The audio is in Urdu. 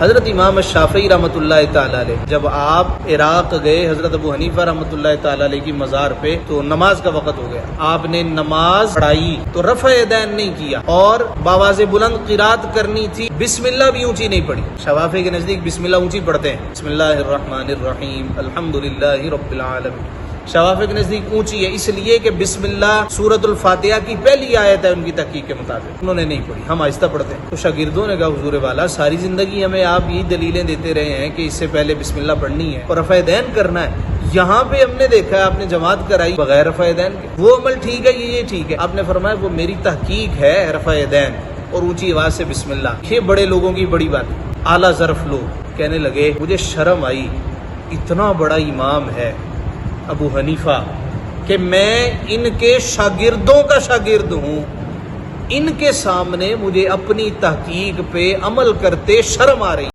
حضرت امام شافعی رحمۃ اللہ تعالی علیہ جب آپ عراق گئے حضرت ابو حنیفہ رحمۃ اللہ تعالی علیہ کی مزار پہ تو نماز کا وقت ہو گیا. آپ نے نماز پڑھائی تو رفع یدین نہیں کیا اور بآواز بلند قرات کرنی تھی. بسم اللہ بھی اونچی نہیں پڑھی. شوافی کے نزدیک بسم اللہ اونچی پڑھتے ہیں. بسم اللہ الرحمن الرحیم الحمدللہ رب العالمین. شوافی کے نزدیک اونچی ہے اس لیے کہ بسم اللہ سورۃ الفاتحہ کی پہلی آیت ہے ان کی تحقیق کے مطابق. انہوں نے نہیں پڑھی, ہم آہستہ پڑھتے ہیں. تو شاگردوں نے کہا حضور والا ساری زندگی ہمیں آپ یہ دلیلیں دیتے رہے ہیں کہ اس سے پہلے بسم اللہ پڑھنی ہے اور رفع یدین کرنا ہے. یہاں پہ ہم نے دیکھا ہے آپ نے جماعت کرائی بغیر رفع یدین کے. وہ عمل ٹھیک ہے, یہ ٹھیک ہے. آپ نے فرمایا وہ میری تحقیق ہے رفع یدین اور اونچی آواز سے بسم اللہ. یہ بڑے لوگوں کی بڑی بات. اعلیٰ ظرف لوگ کہنے لگے مجھے شرم آئی, اتنا بڑا امام ہے ابو حنیفہ کہ میں ان کے شاگردوں کا شاگرد ہوں, ان کے سامنے مجھے اپنی تحقیق پہ عمل کرتے شرم آ رہی.